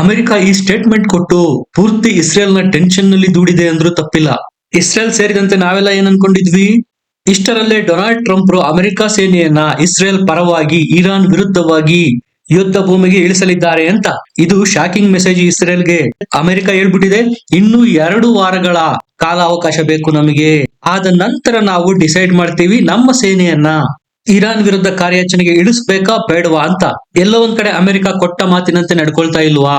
America ಈ statement ಕೊಟ್ಟು ಪೂರ್ತಿ ಇಸ್ರೇಲ್ ನ ಟೆನ್ಷನ್ ನಲ್ಲಿ ದೂಡಿದೆ ಅಂದ್ರೂ ತಪ್ಪಿಲ್ಲ. ಇಸ್ರೇಲ್ ಸೇರಿದಂತೆ ನಾವೆಲ್ಲ ಏನ್ ಅನ್ಕೊಂಡಿದ್ವಿ, ಇಷ್ಟರಲ್ಲೇ ಡೊನಾಲ್ಡ್ ಟ್ರಂಪ್ ಅಮೆರಿಕ ಸೇನೆಯನ್ನ ಇಸ್ರೇಲ್ ಪರವಾಗಿ ಇರಾನ್ ವಿರುದ್ಧವಾಗಿ ಯುದ್ಧ ಭೂಮಿಗೆ ಇಳಿಸಲಿದ್ದಾರೆ ಅಂತ. ಇದು ಶಾಕಿಂಗ್ ಮೆಸೇಜ್ ಇಸ್ರೇಲ್ಗೆ. ಅಮೆರಿಕ ಹೇಳ್ಬಿಟ್ಟಿದೆ, ಇನ್ನು 2 ವಾರಗಳ ಕಾಲಾವಕಾಶ ಬೇಕು ನಮಗೆ, ಆದ ನಂತರ ನಾವು ಡಿಸೈಡ್ ಮಾಡ್ತೀವಿ ನಮ್ಮ ಸೇನೆಯನ್ನ ಇರಾನ್ ವಿರುದ್ಧ ಕಾರ್ಯಾಚರಣೆಗೆ ಇಳಿಸ್ಬೇಕಾ ಬೇಡವಾ ಅಂತ. ಎಲ್ಲೋ ಒಂದ್ ಕಡೆ ಅಮೆರಿಕ ಕೊಟ್ಟ ಮಾತಿನಂತೆ ನಡ್ಕೊಳ್ತಾ ಇಲ್ವಾ,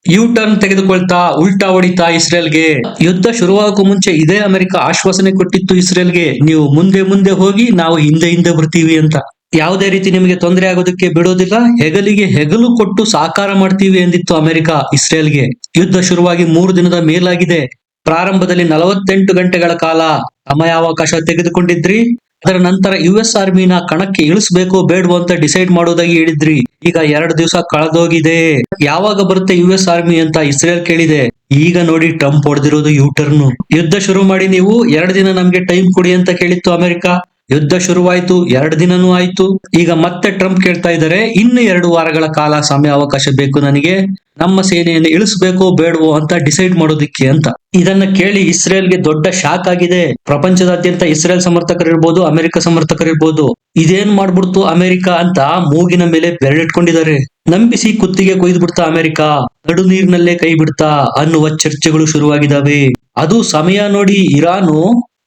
ಯು ಟರ್ನ್ ತೆಗೆದುಕೊಳ್ತಾ ಉಲ್ಟಾ ಹೊಡಿತಾ ಇಸ್ರೇಲ್ಗೆ. ಯುದ್ಧ ಶುರುವಾಗಕ್ಕೂ ಮುಂಚೆ ಇದೇ ಅಮೆರಿಕ ಆಶ್ವಾಸನೆ ಕೊಟ್ಟಿತ್ತು ಇಸ್ರೇಲ್ಗೆ, ನೀವು ಮುಂದೆ ಮುಂದೆ ಹೋಗಿ ನಾವು ಹಿಂದೆ ಹಿಂದೆ ಬರ್ತೀವಿ ಅಂತ. ಯಾವುದೇ ರೀತಿ ನಿಮಗೆ ತೊಂದರೆ ಆಗೋದಕ್ಕೆ ಬಿಡೋದಿಲ್ಲ, ಹೆಗಲಿಗೆ ಹೆಗಲು ಕೊಟ್ಟು ಸಾಕಾರ ಮಾಡ್ತೀವಿ ಎಂದಿತ್ತು ಅಮೆರಿಕ ಇಸ್ರೇಲ್ಗೆ. ಯುದ್ಧ ಶುರುವಾಗಿ 3 ದಿನದ ಮೇಲಾಗಿದೆ. ಪ್ರಾರಂಭದಲ್ಲಿ 48 ಗಂಟೆಗಳ ಕಾಲ ಸಮಯಾವಕಾಶ ತೆಗೆದುಕೊಂಡಿದ್ರಿ. ಅದರ ನಂತರ US ಆರ್ಮಿನ ಕಣಕ್ಕೆ ಇಳಿಸ್ಬೇಕು ಬೇಡವೋ ಅಂತ ಡಿಸೈಡ್ ಮಾಡೋದಾಗಿ ಹೇಳಿದ್ರಿ. ಈಗ 2 ದಿವಸ ಕಳೆದೋಗಿದೆ. ಯಾವಾಗ ಬರುತ್ತೆ US ಆರ್ಮಿ ಅಂತ ಇಸ್ರೇಲ್ ಕೇಳಿದೆ. ಈಗ ನೋಡಿ ಟ್ರಂಪ್ ಹೊಡೆದಿರೋದು ಯು ಟರ್ನ್. ಯುದ್ಧ ಶುರು ಮಾಡಿ ನೀವು 2 ದಿನ ನಮ್ಗೆ ಟೈಮ್ ಕೊಡಿ ಅಂತ ಕೇಳಿತ್ತು ಅಮೆರಿಕ. ಯುದ್ಧ ಶುರುವಾಯ್ತು, 2 ದಿನನೂ ಆಯ್ತು. ಈಗ ಮತ್ತೆ ಟ್ರಂಪ್ ಕೇಳ್ತಾ ಇದ್ದಾರೆ, ಇನ್ನು 2 ವಾರಗಳ ಕಾಲ ಸಮಯ ಅವಕಾಶ ಬೇಕು ನನಗೆ, ನಮ್ಮ ಸೇನೆಯನ್ನು ಇಳಿಸ್ಬೇಕೋ ಬೇಡವೋ ಅಂತ ಡಿಸೈಡ್ ಮಾಡೋದಿಕ್ಕೆ ಅಂತ. ಇದನ್ನ ಕೇಳಿ ಇಸ್ರೇಲ್ಗೆ ದೊಡ್ಡ ಶಾಕ್ ಆಗಿದೆ. ಪ್ರಪಂಚದಾದ್ಯಂತ ಇಸ್ರೇಲ್ ಸಮರ್ಥಕರಿರ್ಬೋದು, ಅಮೆರಿಕ ಸಮರ್ಥಕರಿರ್ಬೋದು, ಇದೇನ್ ಮಾಡ್ಬಿಡ್ತು ಅಮೆರಿಕ ಅಂತ ಮೂಗಿನ ಮೇಲೆ ಬೆರಳಿಟ್ಕೊಂಡಿದ್ದಾರೆ. ನಂಬಿಸಿ ಕುತ್ತಿಗೆ ಕೊಯ್ದು ಬಿಡ್ತಾ ಅಮೆರಿಕ, ನಡು ನೀರಿನಲ್ಲೇ ಕೈ ಬಿಡ್ತಾ ಅನ್ನುವ ಚರ್ಚೆಗಳು ಶುರುವಾಗಿದ್ದಾವೆ. ಅದು ಸಮಯ ನೋಡಿ ಇರಾನು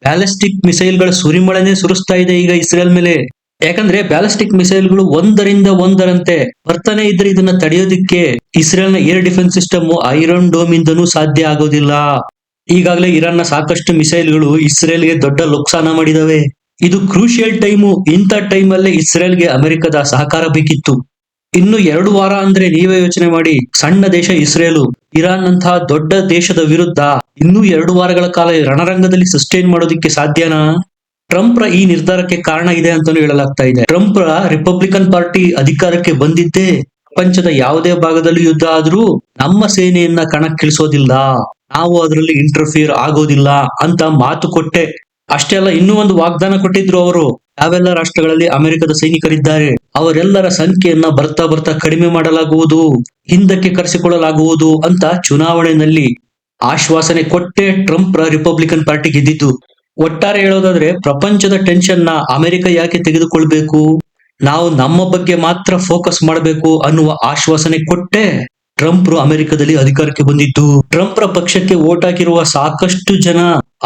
ಬ್ಯಾಲಿಸ್ಟಿಕ್ ಮಿಸೈಲ್ಗಳ ಸುರಿಮಳೆನೆ ಸುರಿಸ್ತಾ ಇದೆ ಈಗ ಇಸ್ರೇಲ್ ಮೇಲೆ. ಯಾಕಂದ್ರೆ ಬ್ಯಾಲಿಸ್ಟಿಕ್ ಮಿಸೈಲ್ಗಳು ಒಂದರಿಂದ ಒಂದರಂತೆ ಬರ್ತಾನೆ ಇದ್ರೆ ಇದನ್ನ ತಡೆಯೋದಿಕ್ಕೆ ಇಸ್ರೇಲ್ ನ air defence system iron dome ಇಂದನೂ ಸಾಧ್ಯ ಆಗೋದಿಲ್ಲ. ಈಗಾಗಲೇ ಇರಾನ್ ನ ಸಾಕಷ್ಟು ಮಿಸೈಲ್ಗಳು ಇಸ್ರೇಲ್ಗೆ ದೊಡ್ಡ ಲುಕ್ಸಾನ ಮಾಡಿದವೆ. ಇದು ಕ್ರೂಷಿಯಲ್ ಟೈಮು. ಇಂಥ ಟೈಮ್ ಅಲ್ಲೇ ಇಸ್ರೇಲ್ಗೆ ಅಮೆರಿಕದ ಸಹಕಾರ ಬೇಕಿತ್ತು. ಇನ್ನು 2 ವಾರ ಅಂದ್ರೆ ನೀವೇ ಯೋಚನೆ ಮಾಡಿ, ಸಣ್ಣ ದೇಶ ಇಸ್ರೇಲು ಇರಾನ್ ನಂತಹ ದೊಡ್ಡ ದೇಶದ ವಿರುದ್ಧ ಇನ್ನೂ 2 ವಾರಗಳ ಕಾಲ ರಣರಂಗದಲ್ಲಿ ಸಸ್ಟೈನ್ ಮಾಡೋದಿಕ್ಕೆ ಸಾಧ್ಯನಾ? ಟ್ರಂಪ್ ರ ಈ ನಿರ್ಧಾರಕ್ಕೆ ಕಾರಣ ಇದೆ ಅಂತಾನೂ ಹೇಳಲಾಗ್ತಾ ಇದೆ. ಟ್ರಂಪ್ ರ ರಿಪಬ್ಲಿಕನ್ ಪಾರ್ಟಿ ಅಧಿಕಾರಕ್ಕೆ ಬಂದಿದ್ದೇ ಪ್ರಪಂಚದ ಯಾವುದೇ ಭಾಗದಲ್ಲಿ ಯುದ್ಧ ಆದ್ರೂ ನಮ್ಮ ಸೇನೆಯನ್ನ ಕಣಕ್ಕಿಳಿಸೋದಿಲ್ಲ, ನಾವು ಅದರಲ್ಲಿ ಇಂಟರ್ಫಿಯರ್ ಆಗೋದಿಲ್ಲ ಅಂತ ಮಾತು ಕೊಟ್ಟೆ. ಅಷ್ಟೇ ಅಲ್ಲ, ಇನ್ನೂ ಒಂದು ವಾಗ್ದಾನ ಕೊಟ್ಟಿದ್ರು ಅವರು. ಯಾವೆಲ್ಲ ರಾಷ್ಟ್ರಗಳಲ್ಲಿ ಅಮೆರಿಕದ ಸೈನಿಕರಿದ್ದಾರೆ ಅವರೆಲ್ಲರ ಸಂಖ್ಯೆಯನ್ನ ಬರ್ತಾ ಬರ್ತಾ ಕಡಿಮೆ ಮಾಡಲಾಗುವುದು, ಹಿಂದಕ್ಕೆ ಕರೆಸಿಕೊಳ್ಳಲಾಗುವುದು ಅಂತ ಚುನಾವಣೆಯಲ್ಲಿ ಆಶ್ವಾಸನೆ ಕೊಟ್ಟೆ ಟ್ರಂಪ್ ರಿಪಬ್ಲಿಕನ್ ಪಾರ್ಟಿ ಗೆದ್ದಿದ್ದು. ಒಟ್ಟಾರೆ ಹೇಳೋದಾದ್ರೆ ಪ್ರಪಂಚದ ಟೆನ್ಷನ್ ನ ಅಮೆರಿಕ ಯಾಕೆ ತೆಗೆದುಕೊಳ್ಬೇಕು, ನಾವು ನಮ್ಮ ಬಗ್ಗೆ ಮಾತ್ರ ಫೋಕಸ್ ಮಾಡಬೇಕು ಅನ್ನುವ ಆಶ್ವಾಸನೆ ಕೊಟ್ಟೆ ಟ್ರಂಪ್ ಅಮೆರಿಕದಲ್ಲಿ ಅಧಿಕಾರಕ್ಕೆ ಬಂದಿದ್ದು. ಟ್ರಂಪ್ ರ ಪಕ್ಷಕ್ಕೆ ವೋಟ್ ಹಾಕಿರುವ ಸಾಕಷ್ಟು ಜನ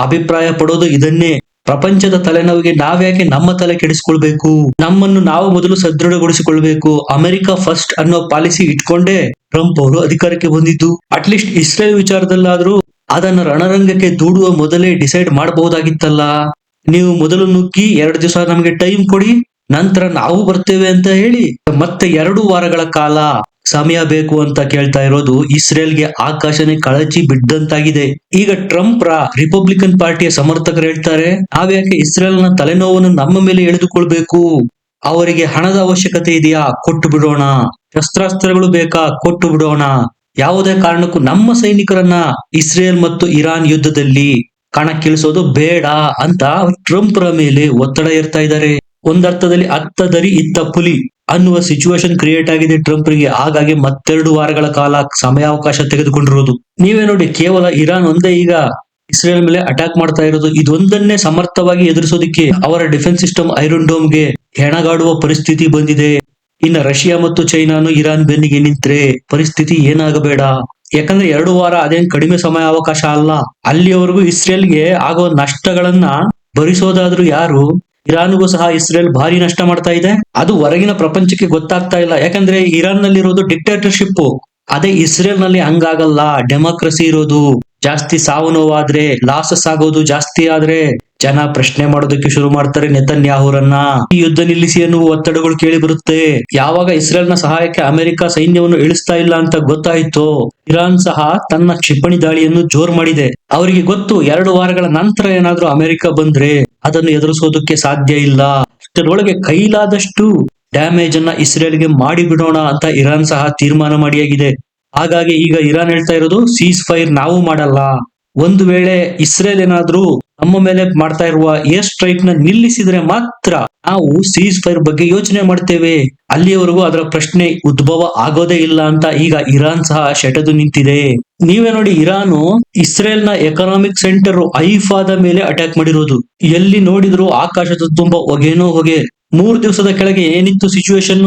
ಅಭಿಪ್ರಾಯ ಪಡೋದು ಇದನ್ನೇ. ಪ್ರಪಂಚದ ತಲೆನೋವಿಗೆ ನಾವ್ಯಾಕೆ ನಮ್ಮ ತಲೆ ಕೆಡಿಸ್ಕೊಳ್ಬೇಕು, ನಮ್ಮನ್ನು ನಾವು ಮೊದಲು ಸದೃಢಗೊಳಿಸಿಕೊಳ್ಬೇಕು, ಅಮೆರಿಕ ಫಸ್ಟ್ ಅನ್ನೋ ಪಾಲಿಸಿ ಇಟ್ಕೊಂಡೇ ಟ್ರಂಪ್ ಅವರು ಅಧಿಕಾರಕ್ಕೆ ಬಂದಿದ್ದು. ಅಟ್ಲೀಸ್ಟ್ ಇಸ್ರೇಲ್ ವಿಚಾರದಲ್ಲಾದ್ರೂ ಅದನ್ನ ರಣರಂಗಕ್ಕೆ ದೂಡುವ ಮೊದಲೇ ಡಿಸೈಡ್ ಮಾಡಬಹುದಾಗಿತ್ತಲ್ಲ. ನೀವು ಮೊದಲು ನುಗ್ಗಿ 2 ದಿವಸ ನಮಗೆ ಟೈಮ್ ಕೊಡಿ, ನಂತರ ನಾವು ಬರ್ತೇವೆ ಅಂತ ಹೇಳಿ ಮತ್ತೆ 2 ವಾರಗಳ ಕಾಲ ಸಮಯ ಬೇಕು ಅಂತ ಕೇಳ್ತಾ ಇರೋದು ಇಸ್ರೇಲ್ಗೆ ಆಕಾಶನೇ ಕಳಚಿ ಬಿದ್ದಂತಾಗಿದೆ. ಈಗ ಟ್ರಂಪ್ ರಿಪಬ್ಲಿಕನ್ ಪಾರ್ಟಿಯ ಸಮರ್ಥಕರು ಹೇಳ್ತಾರೆ, ನಾವ್ಯಾಕೆ ಇಸ್ರೇಲ್ ನ ತಲೆನೋವನ್ನು ನಮ್ಮ ಮೇಲೆ ಎಳೆದುಕೊಳ್ಬೇಕು, ಅವರಿಗೆ ಹಣದ ಅವಶ್ಯಕತೆ ಇದೆಯಾ, ಕೊಟ್ಟು ಬಿಡೋಣ, ಶಸ್ತ್ರಾಸ್ತ್ರಗಳು ಬೇಕಾ, ಕೊಟ್ಟು ಬಿಡೋಣ, ಯಾವುದೇ ಕಾರಣಕ್ಕೂ ನಮ್ಮ ಸೈನಿಕರನ್ನ ಇಸ್ರೇಲ್ ಮತ್ತು ಇರಾನ್ ಯುದ್ಧದಲ್ಲಿ ಕಣಕ್ಕಿಳಿಸೋದು ಬೇಡ ಅಂತ ಟ್ರಂಪ್ ರ ಮೇಲೆ ಒತ್ತಡ ಏರ್ತಾ ಇದ್ದಾರೆ. ಒಂದರ್ಥದಲ್ಲಿ ಅತ್ತ ದರಿ ಇತ್ತ ಪುಲಿ ಅನ್ನುವ ಸಿಚುವೇಶನ್ ಕ್ರಿಯೇಟ್ ಆಗಿದೆ ಟ್ರಂಪ್ ಗೆ. ಹಾಗಾಗಿ 2 ವಾರಗಳ ಕಾಲ ಸಮಯಾವಕಾಶ ತೆಗೆದುಕೊಂಡಿರೋದು. ನೀವೇ ನೋಡಿ, ಕೇವಲ ಇರಾನ್ ಒಂದೇ ಈಗ ಇಸ್ರೇಲ್ ಮೇಲೆ ಅಟ್ಯಾಕ್ ಮಾಡ್ತಾ ಇರೋದು. ಇದೊಂದನ್ನೇ ಸಮರ್ಥವಾಗಿ ಎದುರಿಸೋದಿಕ್ಕೆ ಅವರ ಡಿಫೆನ್ಸ್ ಸಿಸ್ಟಮ್ ಐರನ್ ಡೋಮ್ ಗೆ ಹೆಣಗಾಡುವ ಪರಿಸ್ಥಿತಿ ಬಂದಿದೆ. ಇನ್ನು ರಷ್ಯಾ ಮತ್ತು ಚೈನಾನು ಇರಾನ್ ಬೆನ್ನಿಗೆ ನಿಂತ್ರೆ ಪರಿಸ್ಥಿತಿ ಏನಾಗಬೇಡ. ಯಾಕಂದ್ರೆ 2 ವಾರ ಅದೇನ್ ಕಡಿಮೆ ಸಮಯಾವಕಾಶ ಅಲ್ಲ. ಅಲ್ಲಿಯವರೆಗೂ ಇಸ್ರೇಲ್ಗೆ ಆಗೋ ನಷ್ಟಗಳನ್ನ ಭರಿಸೋದಾದ್ರೂ ಯಾರು? ಇರಾನ್ಗೂ ಸಹ ಇಸ್ರೇಲ್ ಭಾರಿ ನಷ್ಟ ಮಾಡ್ತಾ ಇದೆ. ಅದು ಹೊರಗಿನ ಪ್ರಪಂಚಕ್ಕೆ ಗೊತ್ತಾಗ್ತಾ ಇಲ್ಲ. ಯಾಕಂದ್ರೆ ಇರಾನ್ ನಲ್ಲಿರೋದು ಡಿಕ್ಟೇಟರ್ಶಿಪ್, ಅದೇ ಇಸ್ರೇಲ್ ನಲ್ಲಿ ಹಂಗಾಗಲ್ಲ, ಡೆಮಾಕ್ರಸಿ ಇರೋದು. ಜಾಸ್ತಿ ಸಾವು ನೋವಾದ್ರೆ, ಲಾಸಸ್ ಆಗೋದು ಜಾಸ್ತಿ ಆದ್ರೆ ಜನ ಪ್ರಶ್ನೆ ಮಾಡೋದಕ್ಕೆ ಶುರು ಮಾಡ್ತಾರೆ ನೆತನ್ಯಾಹುರನ್ನ. ಈ ಯುದ್ಧ ನಿಲ್ಲಿಸಿ ಅನ್ನುವ ಒತ್ತಡಗಳು ಕೇಳಿ ಬರುತ್ತೆ. ಯಾವಾಗ ಇಸ್ರೇಲ್ ನ ಸಹಾಯಕ್ಕೆ ಅಮೆರಿಕ ಸೈನ್ಯವನ್ನು ಇಳಿಸ್ತಾ ಇಲ್ಲ ಅಂತ ಗೊತ್ತಾಯ್ತು, ಇರಾನ್ ಸಹ ತನ್ನ ಕ್ಷಿಪಣಿ ದಾಳಿಯನ್ನು ಜೋರ್ ಮಾಡಿದೆ. ಅವರಿಗೆ ಗೊತ್ತು, 2 ವಾರಗಳ ನಂತರ ಏನಾದ್ರೂ ಅಮೆರಿಕ ಬಂದ್ರೆ ಅದನ್ನು ಎದುರಿಸೋದಕ್ಕೆ ಸಾಧ್ಯ ಇಲ್ಲ. ಅಷ್ಟರೊಳಗೆ ಕೈಲಾದಷ್ಟು ಡ್ಯಾಮೇಜ್ ಅನ್ನ ಇಸ್ರೇಲ್ಗೆ ಮಾಡಿ ಬಿಡೋಣ ಅಂತ ಇರಾನ್ ಸಹ ತೀರ್ಮಾನ ಮಾಡಿಯಾಗಿದೆ. ಹಾಗಾಗಿ ಈಗ ಇರಾನ್ ಹೇಳ್ತಾ ಇರೋದು, ಸೀಸ್ ಫೈರ್ ನಾವು ಮಾಡಲ್ಲ, ಒಂದು ವೇಳೆ ಇಸ್ರೇಲ್ ಏನಾದ್ರೂ ನಮ್ಮ ಮೇಲೆ ಮಾಡ್ತಾ ಇರುವ ಏರ್ ಸ್ಟ್ರೈಕ್ ನ ನಿಲ್ಲಿಸಿದ್ರೆ ಮಾತ್ರ ನಾವು ಸೀಸ್ ಫೈರ್ ಬಗ್ಗೆ ಯೋಚನೆ ಮಾಡ್ತೇವೆ, ಅಲ್ಲಿಯವರೆಗೂ ಅದರ ಪ್ರಶ್ನೆ ಉದ್ಭವ ಆಗೋದೇ ಇಲ್ಲ ಅಂತ ಈಗ ಇರಾನ್ ಸಹ ಶೆಟದು ನಿಂತಿದೆ. ನೀವೇ ನೋಡಿ, ಇರಾನು ಇಸ್ರೇಲ್ ನ ಎಕನಾಮಿಕ್ ಸೆಂಟರ್ ಐಫಾದ ಮೇಲೆ ಅಟ್ಯಾಕ್ ಮಾಡಿರೋದು. ಎಲ್ಲಿ ನೋಡಿದ್ರು ಆಕಾಶದ ತುಂಬಾ ಹೊಗೆನೋ ಹೊಗೆ. 3 ದಿವಸದ ಕೆಳಗೆ ಏನಿತ್ತು ಸಿಚುವೇಶನ್?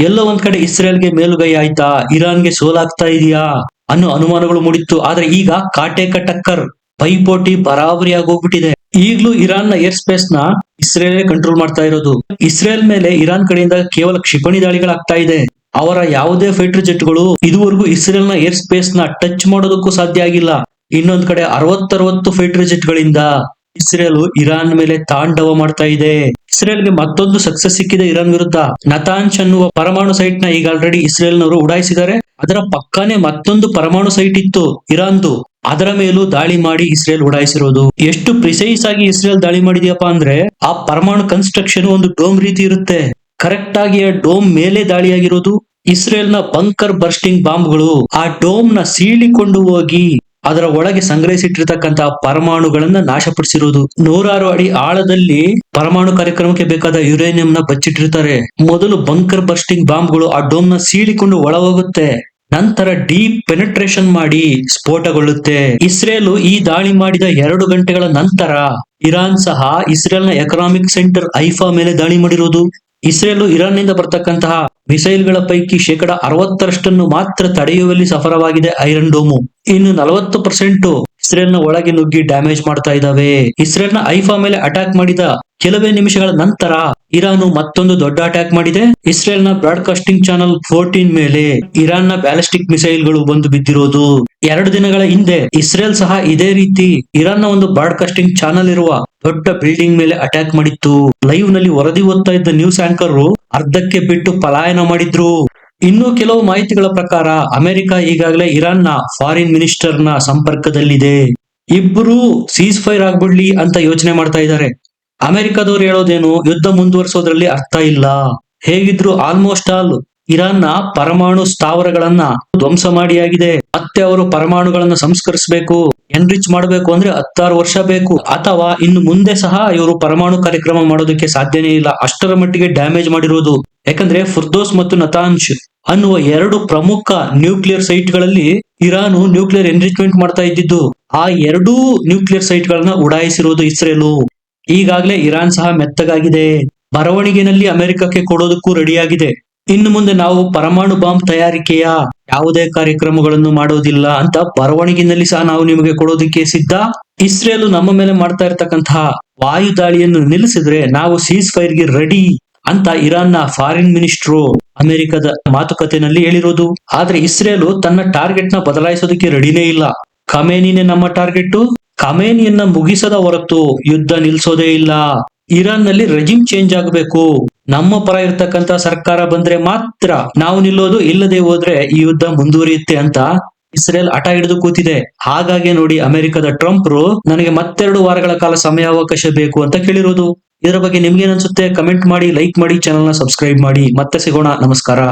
ಎಲ್ಲೋ ಒಂದ್ ಕಡೆ ಇಸ್ರೇಲ್ಗೆ ಮೇಲುಗೈ ಆಯ್ತಾ, ಇರಾನ್ಗೆ ಸೋಲಾಗ್ತಾ ಇದೆಯಾ ಅನ್ನೋ ಅನುಮಾನಗಳು ಮೂಡಿತ್ತು. ಆದ್ರೆ ಈಗ ಕಾಟೇಕ ಟಕ್ಕರ್, ಪೈಪೋಟಿ ಬರಾಬರಿ ಆಗೋಗ್ಬಿಟ್ಟಿದೆ. ಈಗ್ಲೂ ಇರಾನ್ ನ ಏರ್ ಸ್ಪೇಸ್ ನ ಇಸ್ರೇಲ್ ಕಂಟ್ರೋಲ್ ಮಾಡ್ತಾ ಇರೋದು. ಇಸ್ರೇಲ್ ಮೇಲೆ ಇರಾನ್ ಕಡೆಯಿಂದ ಕೇವಲ ಕ್ಷಿಪಣಿ ದಾಳಿಗಳಾಗ್ತಾ ಇದೆ. ಅವರ ಯಾವುದೇ ಫೈಟರ್ ಜೆಟ್ಗಳು ಇದುವರೆಗೂ ಇಸ್ರೇಲ್ ನ ಏರ್ ಸ್ಪೇಸ್ ನ ಟಚ್ ಮಾಡೋದಕ್ಕೂ ಸಾಧ್ಯ ಆಗಿಲ್ಲ. ಇನ್ನೊಂದ್ ಕಡೆ 60 ಫೈಟರ್ ಜೆಟ್ ಗಳಿಂದ ಇಸ್ರೇಲ್ ಇರಾನ್ ಮೇಲೆ ತಾಂಡವ ಮಾಡ್ತಾ ಇದೆ. ಇಸ್ರೇಲ್ಗೆ ಮತ್ತೊಂದು ಸಕ್ಸಸ್ ಸಿಕ್ಕಿದೆ ಇರಾನ್ ವಿರುದ್ಧ. ನತಾನ್ಶ್ ಅನ್ನುವ ಪರಮಾಣು ಸೈಟ್ ನ ಈಗ ಆಲ್ರೆಡಿ ಇಸ್ರೇಲ್ ನವರು ಉಡಾಯಿಸಿದ್ದಾರೆ. ಅದರ ಪಕ್ಕನೆ ಮತ್ತೊಂದು ಪರಮಾಣು ಸೈಟ್ ಇತ್ತು ಇರಾನ್ದು, ಅದರ ಮೇಲೂ ದಾಳಿ ಮಾಡಿ ಇಸ್ರೇಲ್ ಉಡಾಯಿಸಿರೋದು. ಎಷ್ಟು ಪ್ರಿಸೈಸ್ ಆಗಿ ಇಸ್ರೇಲ್ ದಾಳಿ ಮಾಡಿದ್ಯಪ್ಪ ಅಂದ್ರೆ, ಆ ಪರಮಾಣು ಕನ್ಸ್ಟ್ರಕ್ಷನ್ ಒಂದು ಡೋಮ್ ರೀತಿ ಇರುತ್ತೆ, ಕರೆಕ್ಟ್ ಆಗಿ ಆ ಡೋಮ್ ಮೇಲೆ ದಾಳಿಯಾಗಿರೋದು. ಇಸ್ರೇಲ್ ನ ಬಂಕರ್ ಬರ್ಸ್ಟಿಂಗ್ ಬಾಂಬ್ಗಳು ಆ ಡೋಮ್ ನ ಸೀಳಿಕೊಂಡು ಹೋಗಿ ಅದರ ಒಳಗೆ ಸಂಗ್ರಹಿಸಿಟ್ಟಿರ್ತಕ್ಕಂತಹ ಪರಮಾಣುಗಳನ್ನ ನಾಶಪಡಿಸಿರೋದು. 100 ಅಡಿ ಆಳದಲ್ಲಿ ಪರಮಾಣು ಕಾರ್ಯಕ್ರಮಕ್ಕೆ ಬೇಕಾದ ಯುರೇನಿಯಂ ನ ಬಚ್ಚಿಟ್ಟಿರ್ತಾರೆ. ಮೊದಲು ಬಂಕರ್ ಬರ್ಸ್ಟಿಂಗ್ ಬಾಂಬ್ಗಳು ಆ ಡೋಮ್ ನ ಸೀಳಿಕೊಂಡು ಒಳ ಹೋಗುತ್ತೆ, ನಂತರ ಡೀಪ್ ಪೆನೆಟ್ರೇಷನ್ ಮಾಡಿ ಸ್ಫೋಟಗೊಳ್ಳುತ್ತೆ. ಇಸ್ರೇಲ್ ಈ ದಾಳಿ ಮಾಡಿದ 2 ಗಂಟೆಗಳ ನಂತರ ಇರಾನ್ ಸಹ ಇಸ್ರೇಲ್ ನ ಎಕನಾಮಿಕ್ ಸೆಂಟರ್ ಐಫಾ ಮೇಲೆ ದಾಳಿ ಮಾಡಿರುವುದು. ಇಸ್ರೇಲ್ ಇರಾನ್ ನಿಂದ ಬರ್ತಕ್ಕಂತಹ ಮಿಸೈಲ್ ಗಳ ಪೈಕಿ 60% ಮಾತ್ರ ತಡೆಯುವಲ್ಲಿ ಸಫಲವಾಗಿದೆ ಐರನ್ ಡೋಮು. ಇನ್ನು 40% ಇಸ್ರೇಲ್ ನ ಒಳಗೆ ನುಗ್ಗಿ ಡ್ಯಾಮೇಜ್ ಮಾಡ್ತಾ ಇದ್ದಾವೆ. ಇಸ್ರೇಲ್ ನ ಐಫಾ ಮೇಲೆ ಅಟ್ಯಾಕ್ ಮಾಡಿದ ಕೆಲವೇ ನಿಮಿಷಗಳ ನಂತರ ಇರಾನ್ ಮತ್ತೊಂದು ದೊಡ್ಡ ಅಟ್ಯಾಕ್ ಮಾಡಿದೆ. ಇಸ್ರೇಲ್ ನ ಬ್ರಾಡ್ಕಾಸ್ಟಿಂಗ್ ಚಾನಲ್ 14 ಮೇಲೆ ಇರಾನ್ ನ ಬ್ಯಾಲಿಸ್ಟಿಕ್ ಮಿಸೈಲ್ ಗಳು ಬಂದು ಬಿದ್ದಿರೋದು. 2 ದಿನಗಳ ಹಿಂದೆ ಇಸ್ರೇಲ್ ಸಹ ಇದೇ ರೀತಿ ಇರಾನ್ ನ ಒಂದು ಬ್ರಾಡ್ಕಾಸ್ಟಿಂಗ್ ಚಾನಲ್ ಇರುವ ದೊಡ್ಡ ಬಿಲ್ಡಿಂಗ್ ಮೇಲೆ ಅಟ್ಯಾಕ್ ಮಾಡಿತ್ತು. ಲೈವ್ ನಲ್ಲಿ ವರದಿ ಓದ್ತಾ ಇದ್ದ ನ್ಯೂಸ್ ಆಂಕರ್ ಅರ್ಧಕ್ಕೆ ಬಿಟ್ಟು ಪಲಾಯನ ಮಾಡಿದ್ರು. ಇನ್ನು ಕೆಲವು ಮಾಹಿತಿಗಳ ಪ್ರಕಾರ ಅಮೆರಿಕ ಈಗಾಗಲೇ ಇರಾನ್ ನ ಫಾರಿನ್ ಮಿನಿಸ್ಟರ್ ನ ಸಂಪರ್ಕದಲ್ಲಿದೆ. ಇಬ್ರು ಸೀಸ್ ಫೈರ್ ಆಗ್ಬಿಡ್ಲಿ ಅಂತ ಯೋಚನೆ ಮಾಡ್ತಾ ಇದ್ದಾರೆ. ಅಮೆರಿಕದವ್ರು ಹೇಳೋದೇನು, ಯುದ್ಧ ಮುಂದುವರಿಸೋದ್ರಲ್ಲಿ ಅರ್ಥ ಇಲ್ಲ, ಹೇಗಿದ್ರು ಆಲ್ಮೋಸ್ಟ್ ಆಲ್ ಇರಾನ್ ನ ಪರಮಾಣು ಸ್ಥಾವರಗಳನ್ನ ಧ್ವಂಸ ಮಾಡಿಯಾಗಿದೆ. ಮತ್ತೆ ಅವರು ಪರಮಾಣುಗಳನ್ನ ಸಂಸ್ಕರಿಸಬೇಕು, ಎನ್ರಿಚ್ ಮಾಡಬೇಕು ಅಂದ್ರೆ 16 ವರ್ಷ ಬೇಕು, ಅಥವಾ ಇನ್ನು ಮುಂದೆ ಸಹ ಇವರು ಪರಮಾಣು ಕಾರ್ಯಕ್ರಮ ಮಾಡೋದಕ್ಕೆ ಸಾಧ್ಯನೇ ಇಲ್ಲ, ಅಷ್ಟರ ಮಟ್ಟಿಗೆ ಡ್ಯಾಮೇಜ್ ಮಾಡಿರೋದು. ಯಾಕಂದ್ರೆ ಫುರ್ದೋಸ್ ಮತ್ತು ನತಾನ್ಶ್ ಅನ್ನುವ 2 ಪ್ರಮುಖ ನ್ಯೂಕ್ಲಿಯರ್ ಸೈಟ್ ಗಳಲ್ಲಿ ಇರಾನ್ ನ್ಯೂಕ್ಲಿಯರ್ ಎನ್ರಿಚ್ಮೆಂಟ್ ಮಾಡ್ತಾ ಇದ್ದಿದ್ದು. ಆ 2 ನ್ಯೂಕ್ಲಿಯರ್ ಸೈಟ್ ಗಳನ್ನ ಉಡಾಯಿಸಿರೋದು ಇಸ್ರೇಲು. ಈಗಾಗಲೇ ಇರಾನ್ ಸಹ ಮೆತ್ತಗಾಗಿದೆ, ಬರವಣಿಗೆನಲ್ಲಿ ಅಮೆರಿಕಕ್ಕೆ ಕೊಡೋದಕ್ಕೂ ರೆಡಿಯಾಗಿದೆ. ಇನ್ನು ಮುಂದೆ ನಾವು ಪರಮಾಣು ಬಾಂಬ್ ತಯಾರಿಕೆಯ ಯಾವುದೇ ಕಾರ್ಯಕ್ರಮಗಳನ್ನು ಮಾಡೋದಿಲ್ಲ ಅಂತ ಬರವಣಿಗೆನಲ್ಲಿ ಸಹ ನಾವು ನಿಮಗೆ ಕೊಡೋದಕ್ಕೆ ಸಿದ್ಧ. ಇಸ್ರೇಲ್ ನಮ್ಮ ಮೇಲೆ ಮಾಡ್ತಾ ಇರ್ತಕ್ಕಂತಹ ವಾಯು ದಾಳಿಯನ್ನು ನಿಲ್ಲಿಸಿದ್ರೆ ನಾವು ಸೀಸ್ ಫೈರ್ ಗೆ ರೆಡಿ ಅಂತ ಇರಾನ್ ನ ಫಾರಿನ್ ಮಿನಿಸ್ಟ್ರು ಅಮೆರಿಕದ ಮಾತುಕತೆನಲ್ಲಿ ಹೇಳಿರೋದು. ಆದ್ರೆ ಇಸ್ರೇಲ್ ತನ್ನ ಟಾರ್ಗೆಟ್ ನ ಬದಲಾಯಿಸೋದಕ್ಕೆ ರೆಡಿನೇ ಇಲ್ಲ. ಖಮೇನಿನೇ ನಮ್ಮ ಟಾರ್ಗೆಟ್, ಖಮೇನಿಯನ್ನ ಮುಗಿಸದ ಹೊರತು ಯುದ್ಧ ನಿಲ್ಸೋದೇ ಇಲ್ಲ. ಇರಾನ್ ನಲ್ಲಿ ರೆಜಿಮ್ ಚೇಂಜ್ ಆಗಬೇಕು, ನಮ್ಮ ಪರ ಇರ್ತಕ್ಕಂತ ಸರ್ಕಾರ ಬಂದ್ರೆ ಮಾತ್ರ ನಾವು ನಿಲ್ಲೋದು, ಇಲ್ಲದೆ ಹೋದ್ರೆ ಈ ಯುದ್ಧ ಮುಂದುವರಿಯುತ್ತೆ ಅಂತ ಇಸ್ರೇಲ್ ಹಠ ಹಿಡಿದು ಕೂತಿದೆ. ಹಾಗಾಗಿ ನೋಡಿ ಅಮೆರಿಕದ ಟ್ರಂಪ್ ನನಗೆ ಮತ್ತೆರಡು ವಾರಗಳ ಕಾಲ ಸಮಯಾವಕಾಶ ಬೇಕು ಅಂತ ಕೇಳಿರೋದು. ಇದರ ಬಗ್ಗೆ ನಿಮ್ಗೇನ್ ಅನ್ಸುತ್ತೆ? ಕಮೆಂಟ್ ಮಾಡಿ, ಲೈಕ್ ಮಾಡಿ, ಚಾನೆಲ್ ನ ಸಬ್ಸ್ಕ್ರೈಬ್ ಮಾಡಿ. ಮತ್ತೆ ಸಿಗೋಣ, ನಮಸ್ಕಾರ.